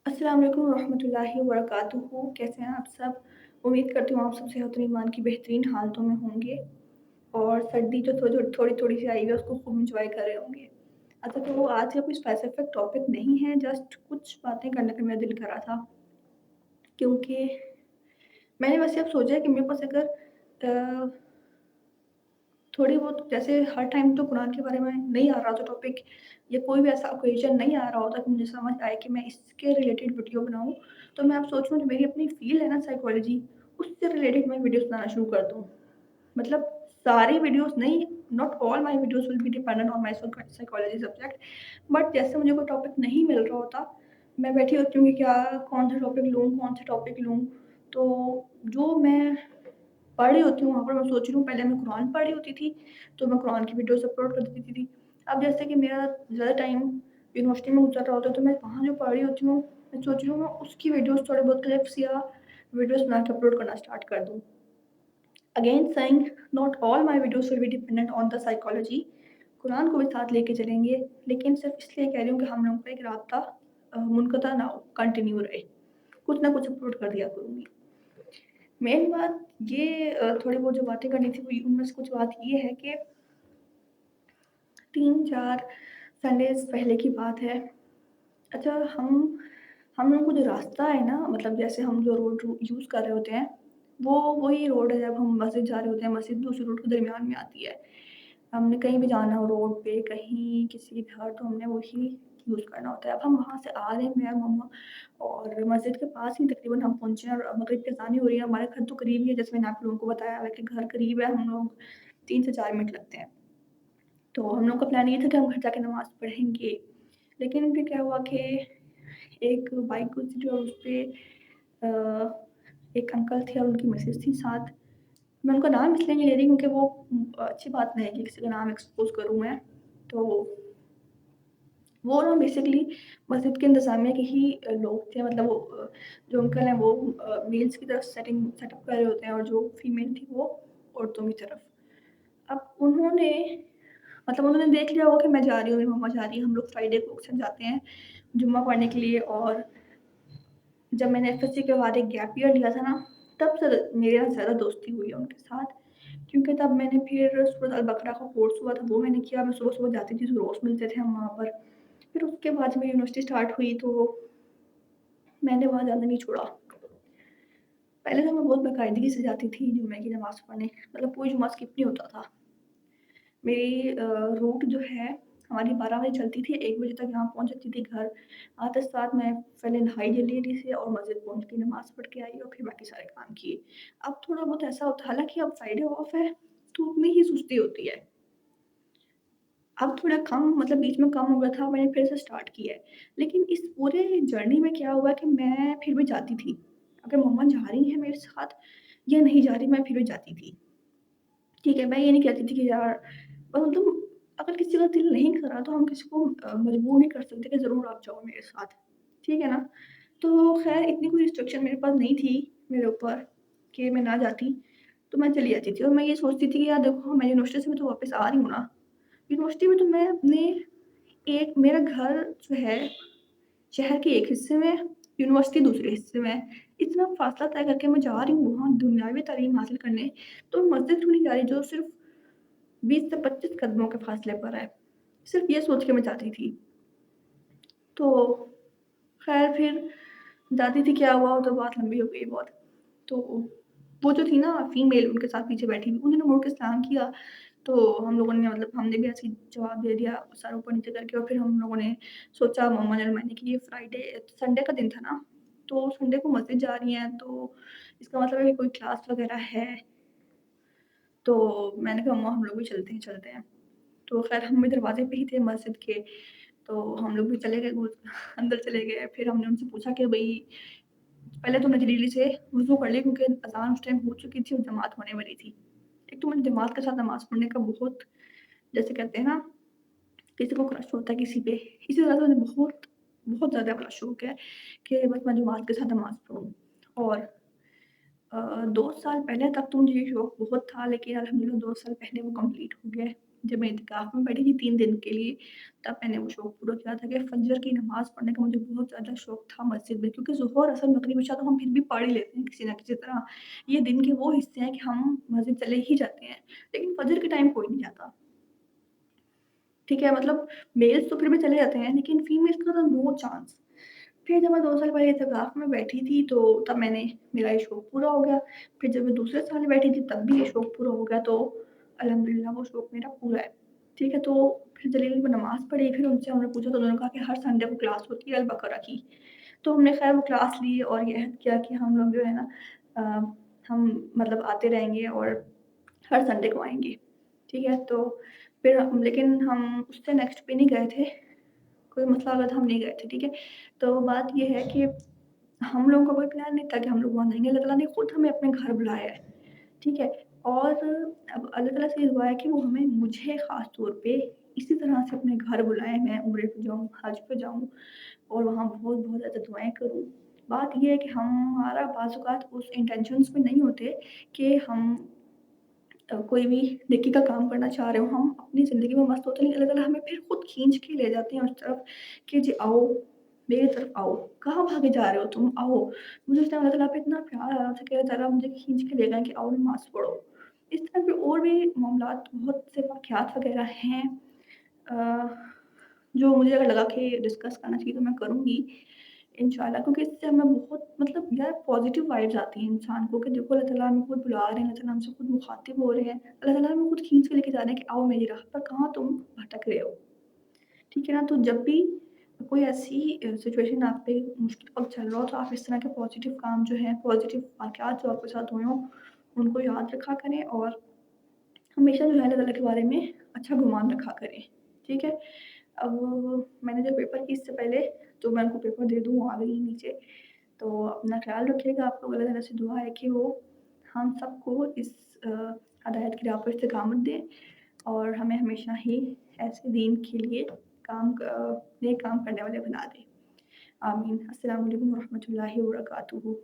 अस्सलाम वालेकुम रहमतुल्लाहि व बरकातुहू। कैसे हैं आप सब? उम्मीद करती हूँ आप सब सेहत और ईमान की बेहतरीन हालतों में होंगे और सर्दी जो थोड़ी-थोड़ी सी आई है उसको खूब एन्जॉय कर रहे होंगे। अच्छा, तो आज का कोई स्पेसिफिक टॉपिक नहीं है, जस्ट कुछ बातें करने का मेरा दिल कर रहा था, क्योंकि मैंने वैसे अब सोचा है कि मेरे पास अगर अ, थोड़ी बहुत, जैसे हर टाइम तो कुरान के बारे में नहीं आ रहा था टॉपिक, या कोई भी ऐसा ओकेज़न नहीं आ रहा होता कि मुझे समझ आए कि मैं इसके रिलेटेड वीडियो बनाऊँ, तो मैं अब सोच रही हूँ जो मेरी अपनी फ़ील्ड है ना साइकोलॉजी, उससे रिलेटेड मैं वीडियोज़ बनाना शुरू कर दूँ। मतलब सारी वीडियोज़ नहीं, not all my videos will be dependent on my psychology subject, but जैसे मुझे कोई टॉपिक नहीं मिल रहा होता, मैं बैठी होती हूँ कि क्या कौन सा टॉपिक लूँ, कौन सा टॉपिक लूँ? तो जो मैं पढ़ रही होती हूँ, वहाँ पर मैं सोच रही हूँ, पहले मैं कुरान पढ़ रही होती थी, तो मैं कुरान की वीडियोज़ अपलोड कर देती थी। अब जैसे कि मेरा ज़्यादा टाइम यूनिवर्सिटी में गुज़र रहा होता है, तो मैं वहाँ जो पढ़ रही होती हूँ, मैं सोच रही हूँ मैं उसकी वीडियोज़ थोड़े बहुत क्लिप्स या वीडियोज़ बना के अपलोड करना स्टार्ट कर दूँ। Again saying, not all my videos will be dependent on the psychology. Quran को भी साथ लेके चलेंगे, लेकिन सिर्फ़ इसलिए कह रही हूँ कि हम लोगों का एक राब्ता मुनक़ता ना हो, कंटिन्यू रहे। कुछ ना कुछ अपलोड कर दिया करूँगी। मेन बात ये थोड़ी बहुत जो बातें करनी थी, वो उनमें से कुछ बात ये है कि 3-4 संडेज़ पहले की बात है। अच्छा, हम लोगों को जो रास्ता है ना, मतलब जैसे हम जो रोड यूज़ कर रहे होते हैं, वो वही रोड है जब हम मस्जिद जा रहे होते हैं, मस्जिद दूसरी रोड के दरमियान में आती है। हमने कहीं भी जाना हो रोड पे, कहीं किसी के घर, तो हमने वही यूज़ करना होता है। अब हम वहाँ से आ रहे हैं, मैं और मम्मा, और मस्जिद के पास ही तकरीबन हम पहुँचे हैं और मगरिब की अज़ान ही हो रही है। हमारा घर तो करीब ही है, जैसे मैंने आप लोगों को बताया है कि घर करीब है, हम लोग 3 से 4 मिनट लगते हैं। तो हम लोग का प्लान ये था कि हम घर जाके नमाज़ पढ़ेंगे। लेकिन फिर क्या हुआ कि एक बाइक गुज़री और उसपे एक अंकल थे और उनकी मिसेज़ थी साथ। मैं उनका नाम इसलिए नहीं ले रही क्योंकि वो अच्छी बात नहीं है कि किसी का नाम एक्सपोज़ करूँ मैं। तो वो ना बेसिकली मस्जिद के इंतज़ामिया के ही लोग थे, मतलब वो जो अंकल हैं वो मेल्स की तरफ सेटअप कर रहे होते हैं, और जो फीमेल थी वो औरतों की तरफ। अब उन्होंने देख लिया होगा कि मैं जा रही हूँ, मेरी मम्मा जा रही है, हम लोग फ्राइडे को अक्सर जाते हैं जुम्मा पढ़ने के लिए, और जब मैंने एफएससी के बाद एक गैप ईयर लिया था ना, तब से मेरा ज़्यादा दोस्ती हुई है उनके साथ। क्योंकि तब मैंने फिर सूरत अल-बकरा का कोर्स हुआ था, वो मैंने किया, मैं सुबह-सुबह जाती थी, तो रोज़ मिलते थे हम वहाँ पर। फिर उसके बाद जब मेरी यूनिवर्सिटी स्टार्ट हुई, तो मैंने वहाँ जाना नहीं छोड़ा। पहले तो मैं बहुत बाकायदगी से जाती थी जुम्मे की नमाज़ पढ़ने, मतलब पूरी जुम्मा स्किप नहीं होता था। मेरी रूट जो है हमारी 12 बजे चलती थी, 1 बजे तक यहाँ पहुँच जाती थी घर। आते साथ मैं पहले नहाई जल्दी-जल्दी से और मस्जिद पहुँच के नमाज़ पढ़ के आई और फिर बाकी सारे काम किए। अब थोड़ा बहुत ऐसा होता है, हालाँकि अब फ्राइडे ऑफ है, तो उतनी ही सुस्ती होती है। अब थोड़ा कम, मतलब बीच में कम हो गया था, मैंने फिर से स्टार्ट किया है। लेकिन इस पूरे जर्नी में क्या हुआ कि मैं फिर भी जाती थी। अगर मम्मा जा रही हैं मेरे साथ या नहीं जा रही, मैं फिर भी जाती थी। ठीक है, मैं ये नहीं कहती थी कि यार, मतलब अगर किसी का दिल नहीं कर रहा तो हम किसी को मजबूर नहीं कर सकते कि ज़रूर आप जाओ मेरे साथ, ठीक है ना? तो ख़ैर इतनी कोई रिस्ट्रिक्शन मेरे पास नहीं थी मेरे ऊपर कि मैं ना जाती, तो मैं चली जाती थी, और मैं ये सोचती थी कि यार देखो, मैं यूनिवर्सिटी से भी तो वापस आ रही हूँ ना, यूनिवर्सिटी में तो मैं अपने एक मेरा घर जो है शहर के एक हिस्से में, यूनिवर्सिटी दूसरे हिस्से में है। इतना फ़ासला तय करके मैं जा रही हूँ वहाँ दुनियावी तालीम हासिल करने, तो मस्जिद क्यों नहीं जा रही जो सिर्फ़ 20 से 25 कदमों के फ़ासले पर है। सिर्फ़ ये सोच के मैं जाती थी। तो ख़ैर फिर जाती थी, क्या हुआ, वो तो बात लंबी हो गई बहुत। तो वो जो थी ना फीमेल उनके साथ पीछे बैठी हुई, उन्होंने मुड़ के सलाम किया, तो हम लोगों ने, मतलब हमने भी ऐसे ही जवाब दे दिया सर ऊपर-नीचे करके, और फिर हम लोगों ने सोचा मम्मा ने और मैंने कि ये संडे का दिन था ना, तो संडे को मस्जिद जा रही हैं, तो इसका मतलब है कि कोई क्लास वग़ैरह है। तो मैंने कहा मम्मा हम लोग भी चलते हैं। तो ख़ैर हम भी दरवाज़े पे ही थे मस्जिद के, तो हम लोग भी चले गए घुस अंदर चले गए। फिर हमने उनसे पूछा कि भई, पहले तो मैं जल्दी से वज़ू कर ली क्योंकि अज़ान उस टाइम हो चुकी थी और जमात होने वाली थी। एक तो मुझे जमात के साथ नमाज़ पढ़ने का बहुत, जैसे कहते हैं ना, किसी को क्रश होता है किसी पे, इसी तरह से मुझे बहुत ज़्यादा बड़ा शौक है कि बस मैं जमात के साथ नमाज़ पढ़ूँ। और 2 साल पहले तक तो मुझे ये शौक बहुत था, लेकिन अल्हम्दुलिल्लाह 2 साल पहले वो कंप्लीट हो गया है। जब मैं इत्तिकाफ़ में बैठी थी 3 दिन के लिए, तब मैंने वो शौक पूरा किया था कि फ़जर की नमाज़ पढ़ने का मुझे बहुत ज़्यादा शौक था मस्जिद में, क्योंकि ज़ुहर, असर, मगरिब, इशा तो हम फिर भी पढ़ ही लेते हैं किसी न किसी तरह। ये दिन के वो हिस्से हैं कि हम मस्जिद चले ही जाते हैं, लेकिन फ़जर के टाइम कोई नहीं जाता। ठीक है? मतलब मेल्स तो फिर भी चले जाते हैं, लेकिन फीमेल्स का तो नो चांस। फिर जब मैं 2 साल पहले इत्तिकाफ़ में बैठी थी, तो तब मेरा ये शौक पूरा हो गया। फिर जब मैं दूसरे साल बैठी थी, तब भी ये शौक पूरा हो गया, तो अल्हम्दुलिल्लाह वो शौक मेरा पूरा है। ठीक है? तो फिर जलील को नमाज़ पढ़ी, फिर उनसे हमने पूछा, तो उन्होंने कहा कि हर संडे को क्लास होती है अल-बकरा की। तो हमने ख़ैर वो क्लास ली और ये अहद किया कि हम लोग जो है ना, अ, हम मतलब आते रहेंगे और हर संडे को आएँगे। ठीक है? तो फिर लेकिन हम उससे नेक्स्ट पे नहीं गए थे। कोई मसला आ गया था, हम नहीं गए थे, ठीक है? तो बात ये है कि हम लोगों का कोई प्लान नहीं था कि हम लोग वहाँ जाएँगे, अल्लाह ताला ने खुद हमें अपने घर बुलाया है, ठीक है? और अब अल्लाह ताला से ये दुआ है कि वो मुझे ख़ास तौर पे इसी तरह से अपने घर बुलाए, मैं उम्रे पे जाऊँ, हज पे जाऊँ और वहाँ बहुत-बहुत ज़्यादा दुआएँ करूँ। बात ये है कि हमारा बाज़ औक़ात उस इंटेंशंस में नहीं होते कि हम कोई भी नेकी का काम करना चाह रहे हो, हम अपनी ज़िंदगी में मस्त होते हैं, लेकिन अल्लाह ताला हमें फिर खुद खींच के ले जाते हैं उस तरफ कि जी आओ, मेरी तरफ आओ, कहाँ भागे जा रहे हो तुम? आओ। मुझे उस टाइम अल्लाह ताला पे इतना प्यार आ रहा था कि अल्लाह ताला मुझे खींच के ले गए कि आओ नमाज़ पढ़ो। इस तरह के और भी मामलात, बहुत से वाक़यात वग़ैरह हैं, अ, जो मुझे अगर लगा कि डिस्कस करना चाहिए तो मैं करूँगी इंशाल्लाह, क्योंकि इससे हमें बहुत मतलब यार पॉज़िटिव वाइब्स आती हैं इंसान को कि देखो अल्लाह ताला हमें खुद बुला रहे हैं, अल्लाह ताला हमसे खुद मुख़ातिब हो रहे हैं, अल्लाह ताला हमें खुद खींच के लेके जा रहे हैं कि आओ मेरी राह पर, कहाँ तुम भटक रहे हो। ठीक है ना? तो जब भी कोई ऐसी सिचुएशन आप पे मुश्किल वक़्त चल रहा हो, तो आप इस तरह के पॉज़िटिव काम जो हैं, पॉज़िटिव वाक़यात जो आपके साथ हुए हों, उनको याद रखा करें और हमेशा जो है अल्लाह ताला के बारे में अच्छा गुमान रखा करें, ठीक है? अब मैंने जो पेपर की इससे पहले, तो मैं उनको पेपर दे दूँ, वो आ गई नीचे। तो अपना ख़्याल रखिएगा, आप लोग, अल्लाह ताला से दुआ है कि वो हम सबको इस अ, हदायत की राह पर इस्तिक़ामत दें और हमें हमेशा ही ऐसे दीन के लिए नेक काम करने वाले बना दें। आमीन। अस्सलामु अलैकुम व रहमतुल्लाहि व बरकातुहू।